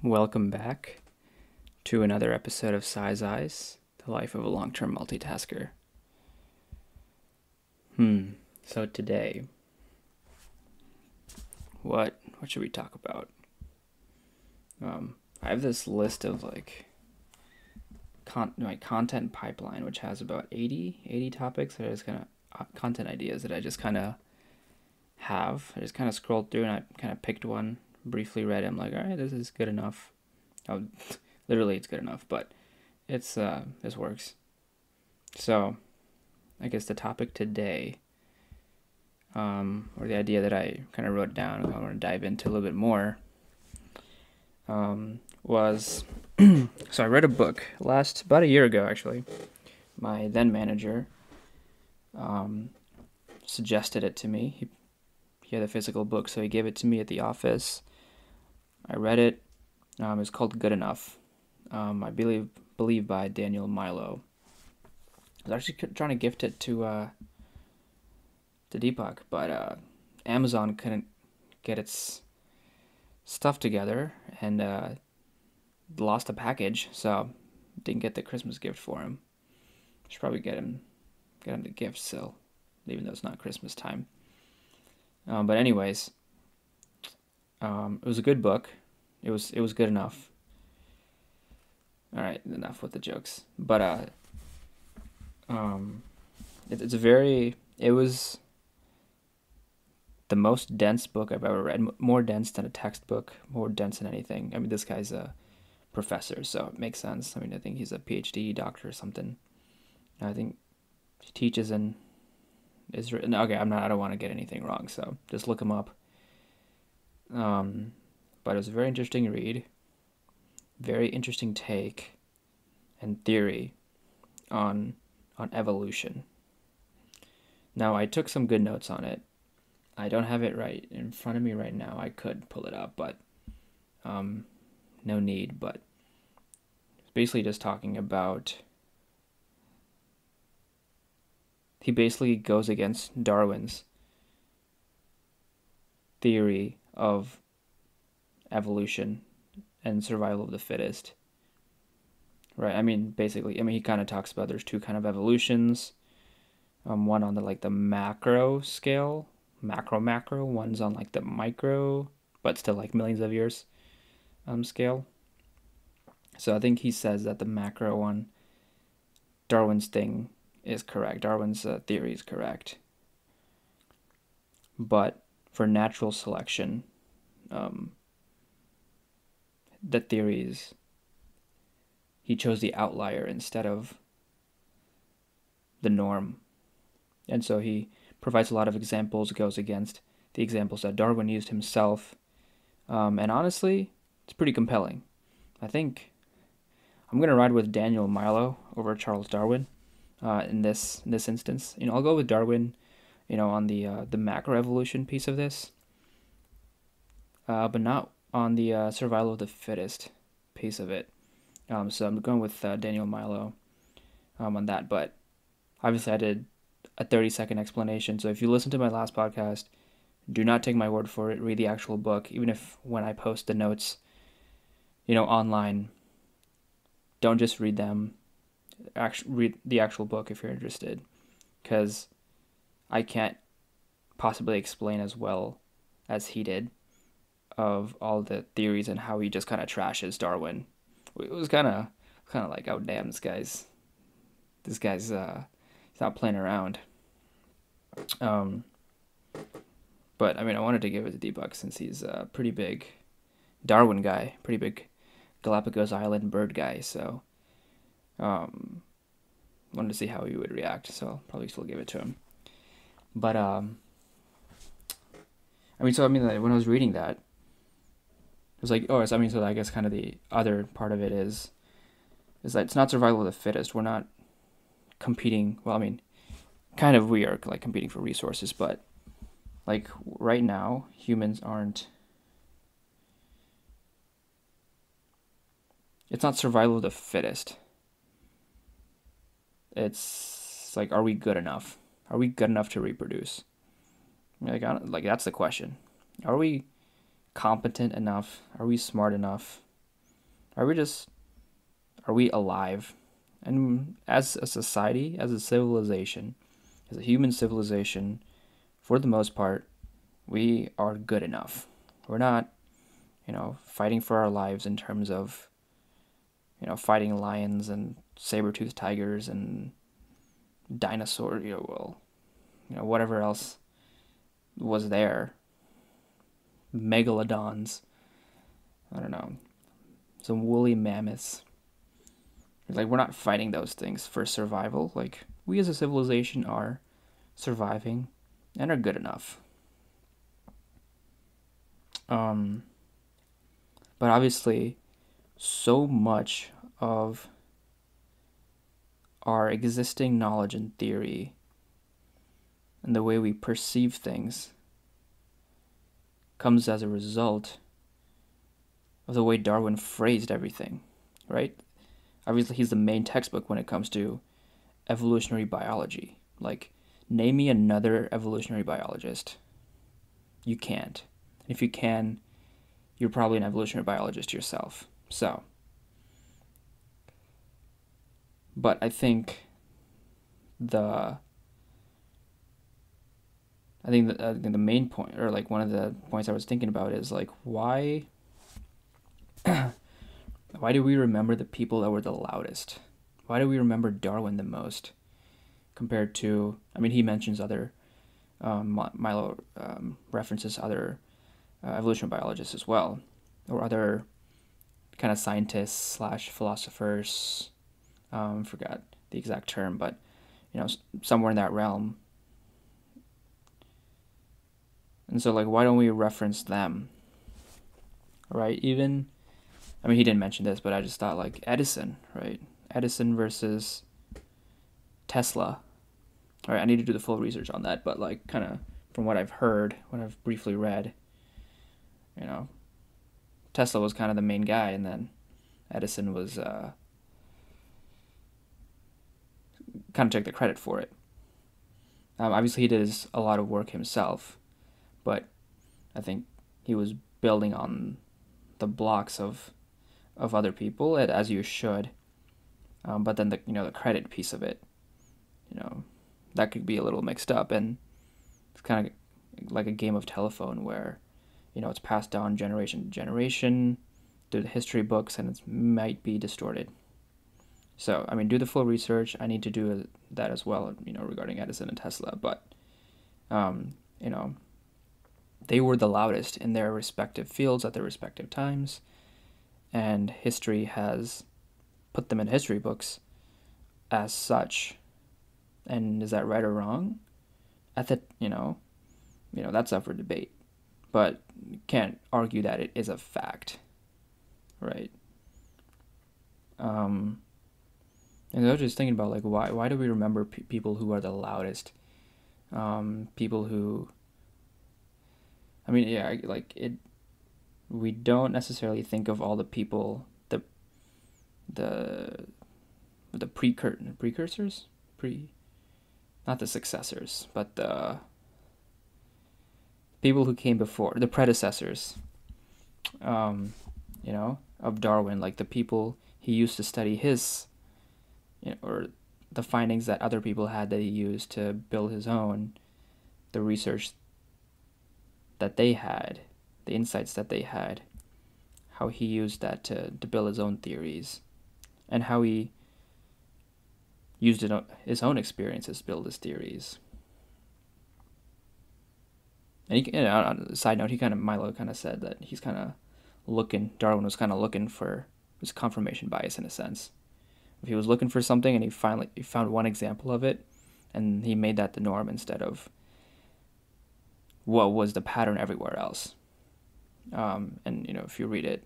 Welcome back to another episode of Size Eyes, the life of a long-term multitasker. So today, what should we talk about? I have this list of my content pipeline, which has about 80 topics that I just kind of content ideas that I just kind of have. I just kind of scrolled through and I kind of picked one, briefly read it. I'm like, all right, this is good enough. Oh, literally, it's good enough, but it's this works. So, I guess the topic today, or the idea that I kind of wrote down, I want to dive into a little bit more, was so I read a book about a year ago, actually. My then manager suggested it to me. He had a physical book, so he gave it to me at the office. I read it. It's called Good Enough. I believe by Daniel Milo. I was actually trying to gift it to Deepak, but Amazon couldn't get its stuff together and lost a package, so didn't get the Christmas gift for him. Should probably get him the gift still, even though it's not Christmas time. But anyways, it was a good book. It was good enough. All right, enough with the jokes. But it was the most dense book I've ever read. More dense than a textbook. More dense than anything. I mean, this guy's a professor, so it makes sense. I mean, I think he's a PhD doctor or something. I think he teaches in Israel. Okay, I don't want to get anything wrong, so just look him up. But it was a very interesting read, very interesting take and theory on evolution. Now, I took some good notes on it. I don't have it right in front of me right now. I could pull it up, but no need. But it's basically just talking about. He basically goes against Darwin's theory of evolution and survival of the fittest. Right? I mean, basically, he kind of talks about there's two kind of evolutions. One on the macro scale, macro. One's on the micro, but still millions of years scale. So I think he says that the macro one, Darwin's thing is correct. Darwin's theory is correct. But for natural selection, the theories, he chose the outlier instead of the norm. And so he provides a lot of examples, goes against the examples that Darwin used himself. And honestly, it's pretty compelling. I think I'm going to ride with Daniel Milo over Charles Darwin in this instance. I'll go with Darwin, on the macroevolution piece of this, but not on the survival of the fittest piece of it. So I'm going with Daniel Milo on that. But obviously I did a 30-second explanation. So if you listen to my last podcast, do not take my word for it. Read the actual book. Even if when I post the notes, online, don't just read them. Read the actual book if you're interested. Because I can't possibly explain as well as he did of all the theories and how he just kind of trashes Darwin. It was kind of like, oh damn, this guy's he's not playing around. But I wanted to give it to Deepak since he's a pretty big Darwin guy, pretty big Galapagos Island bird guy. So wanted to see how he would react. So I'll probably still give it to him. But when I was reading that, it was like, so I guess kind of the other part of it is that it's not survival of the fittest. We're not competing. Well, kind of we are competing for resources, but right now humans aren't. It's not survival of the fittest. It's are we good enough? Are we good enough to reproduce? That's the question. Are we competent enough? Are we smart enough? Are we just are we alive? And as a society, as a civilization, as a human civilization, for the most part, we are good enough. We're not, fighting for our lives in terms of, fighting lions and saber-toothed tigers and dinosaurs, whatever else was there. Megalodons. I don't know. Some woolly mammoths. Like, we're not fighting those things for survival. Like, we as a civilization are surviving and are good enough. But obviously, so much of our existing knowledge and theory and the way we perceive things comes as a result of the way Darwin phrased everything, right? Obviously, he's the main textbook when it comes to evolutionary biology. Like, name me another evolutionary biologist. You can't. If you can, you're probably an evolutionary biologist yourself. But I think the main point, or like one of the points I was thinking about, is like, why do we remember the people that were the loudest? Why do we remember Darwin the most compared to? I mean, he mentions other Milo references other evolutionary biologists as well, or other kind of scientists slash philosophers. Forgot the exact term, but somewhere in that realm. And so, like, why don't we reference them? Right? Even, I mean, he didn't mention this, but I just thought, like, Edison, right? Edison versus Tesla. All right, I need to do the full research on that, but, like, kind of from what I've heard, what I've briefly read, Tesla was kind of the main guy, and then Edison was kind of took the credit for it. Obviously, he did a lot of work himself, but I think he was building on the blocks of other people, as you should. But then the credit piece of it, that could be a little mixed up, and it's kind of like a game of telephone where, it's passed down generation to generation through the history books, and it might be distorted. So, I mean, do the full research. I need to do that as well, regarding Edison and Tesla. But, they were the loudest in their respective fields at their respective times. And history has put them in history books as such. And is that right or wrong? That's up for debate. But you can't argue that it is a fact, right? And I was just thinking about, like, why do we remember people who are the loudest? People who, I mean, yeah, like it. We don't necessarily think of all the people, the precursors, not the successors, but the people who came before, the predecessors, of Darwin, like the people he used to study his, or the findings that other people had that he used to build his own, the research that they had, the insights that they had, how he used that to build his own theories, and how he used his own experiences to build his theories. And on a side note, Milo kind of said that Darwin was kind of looking for his confirmation bias in a sense. If he was looking for something and he found one example of it, and he made that the norm instead of what was the pattern everywhere else. And if you read it,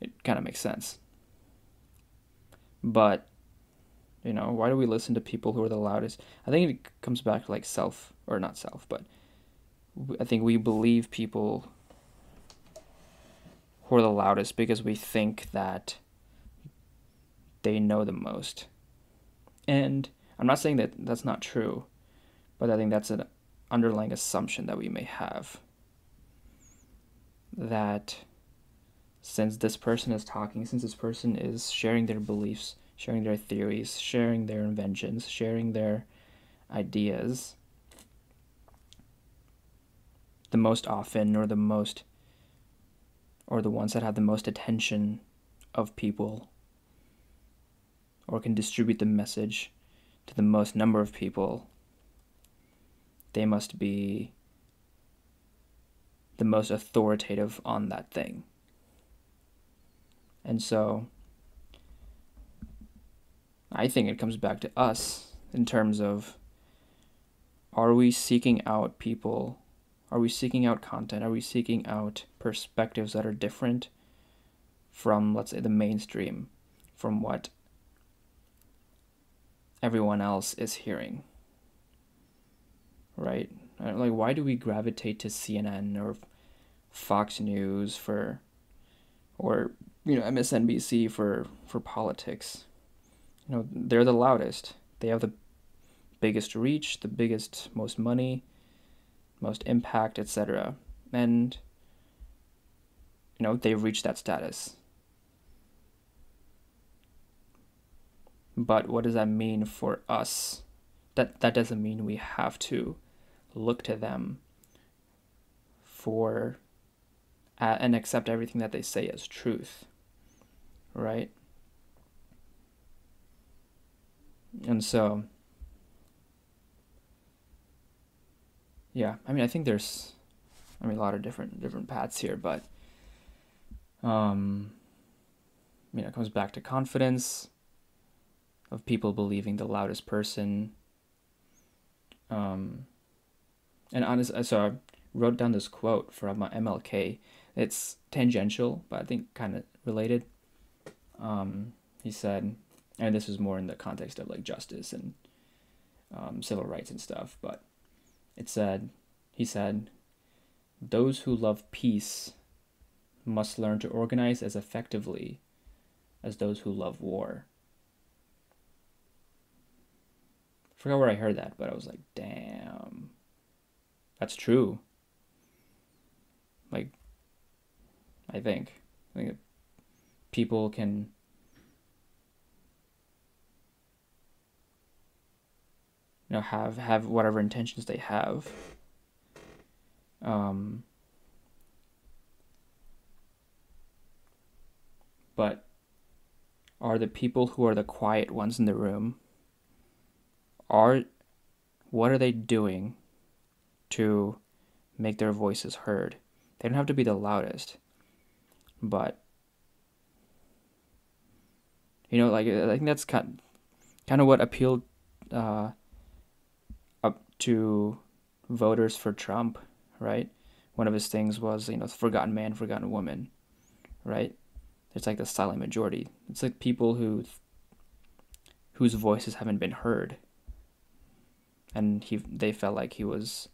it kind of makes sense. But why do we listen to people who are the loudest? I think it comes back to like but I think we believe people who are the loudest because we think that they know the most. And I'm not saying that that's not true, but I think that's an underlying assumption that we may have. That since this person is talking, since this person is sharing their beliefs, sharing their theories, sharing their inventions, sharing their ideas, the most often, or the ones that have the most attention of people, or can distribute the message to the most number of people, they must be the most authoritative on that thing. And so I think it comes back to us in terms of, are we seeking out people? Are we seeking out content? Are we seeking out perspectives that are different from, let's say, the mainstream, from what everyone else is hearing? Right? Like, why do we gravitate to CNN or Fox News or MSNBC for politics? They're the loudest. They have the biggest reach, the biggest, most money, most impact, etc. And they've reached that status. But what does that mean for us? That doesn't mean we have to look to them for and accept everything that they say as truth, right? And so, yeah, I think there's, a lot of different paths here, but, it comes back to confidence of people believing the loudest person. And honestly, so I wrote down this quote from MLK. It's tangential, but I think kind of related. He said, and this is more in the context of like justice and civil rights and stuff, but he said, those who love peace must learn to organize as effectively as those who love war. I forgot where I heard that, but I was like, damn, that's true. Like, I think that people can have whatever intentions they have, but are the people who are the quiet ones in the room, what are they doing to make their voices heard? They don't have to be the loudest, but like, I think that's kind of what appealed up to voters for Trump, right? One of his things was, forgotten man, forgotten woman, right? It's like the silent majority. It's like people whose voices haven't been heard, and they felt like he was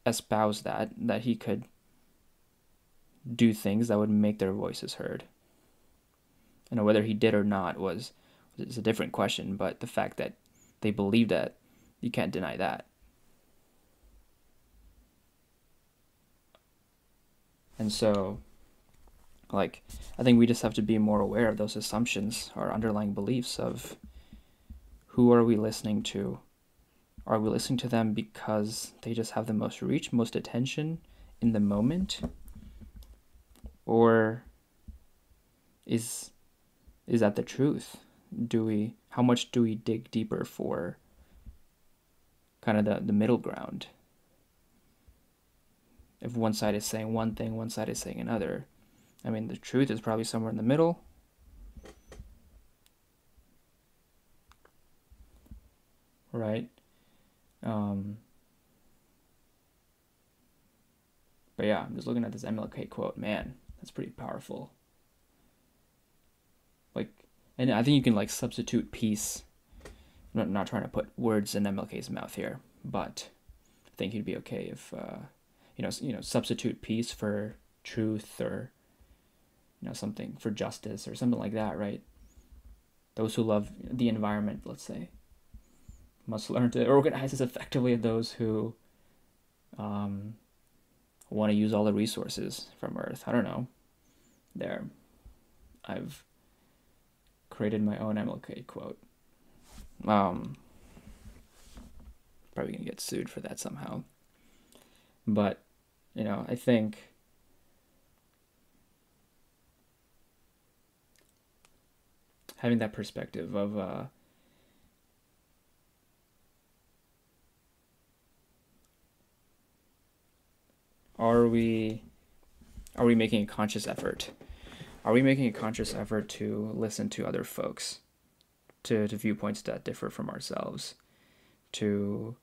espoused that he could do things that would make their voices heard. Whether he did or not is a different question, but the fact that they believe that, you can't deny that. And so, like, I think we just have to be more aware of those assumptions or underlying beliefs of, who are we listening to? Are we listening to them because they just have the most reach, most attention in the moment? Or is that the truth? How much do we dig deeper for kind of the middle ground? If one side is saying one thing, one side is saying another, the truth is probably somewhere in the middle. Right? But yeah, I'm just looking at this MLK quote. Man, that's pretty powerful. Like, and I think you can like substitute peace. I'm not trying to put words in MLK's mouth here, but I think he'd be okay if substitute peace for truth, or something for justice or something like that, right? Those who love the environment, let's say, must learn to organize as effectively as those who want to use all the resources from Earth. I don't know. There. I've created my own MLK quote. Probably gonna get sued for that somehow. But, I think having that perspective of are we making a conscious effort? Are we making a conscious effort to listen to other folks, to viewpoints that differ from ourselves, to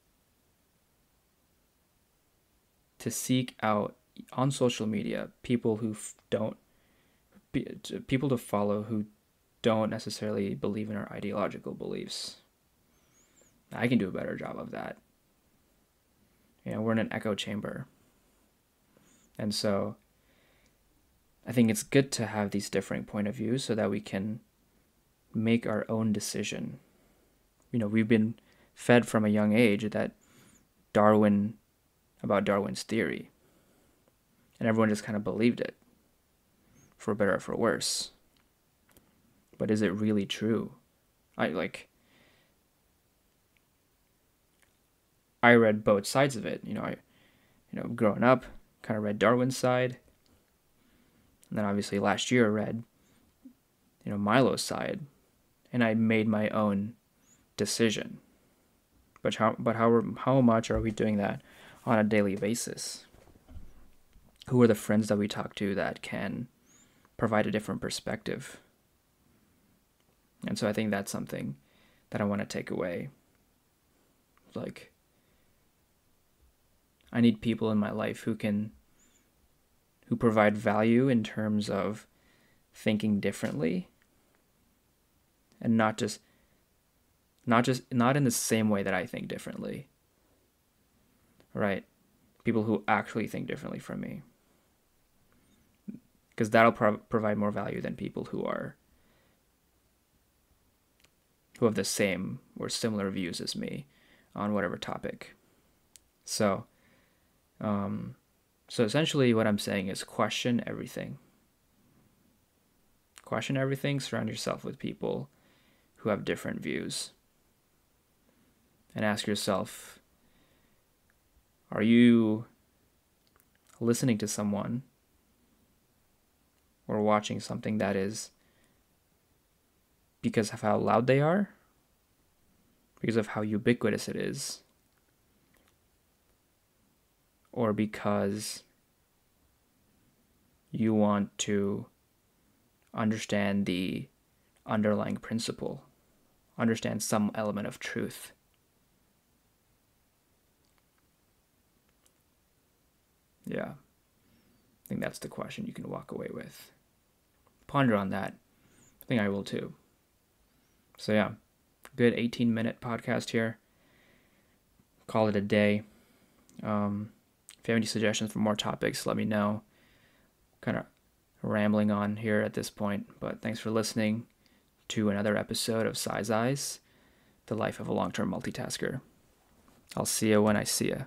seek out on social media people who people to follow who don't necessarily believe in our ideological beliefs? I can do a better job of that. We're in an echo chamber. And so I think it's good to have these differing point of views so that we can make our own decision. We've been fed from a young age that about Darwin's theory. And everyone just kind of believed it, for better or for worse. But is it really true? I read both sides of it. Growing up, kind of read Darwin's side. And then obviously last year I read, Milo's side. And I made my own decision. But how much are we doing that on a daily basis? Who are the friends that we talk to that can provide a different perspective? And so I think that's something that I want to take away. I need people in my life who provide value in terms of thinking differently, and not in the same way that I think differently. Right? People who actually think differently from me. Because that'll provide more value than people who have the same or similar views as me on whatever topic. So essentially what I'm saying is question everything. Question everything, surround yourself with people who have different views. And ask yourself, are you listening to someone or watching something that is because of how loud they are? Because of how ubiquitous it is? Or because you want to understand the underlying principle, understand some element of truth? Yeah, I think that's the question you can walk away with. Ponder on that. I think I will too. So yeah, good 18-minute podcast here. Call it a day. If you have any suggestions for more topics, let me know. Kind of rambling on here at this point, but thanks for listening to another episode of Size Eyes, the life of a long-term multitasker. I'll see you when I see you.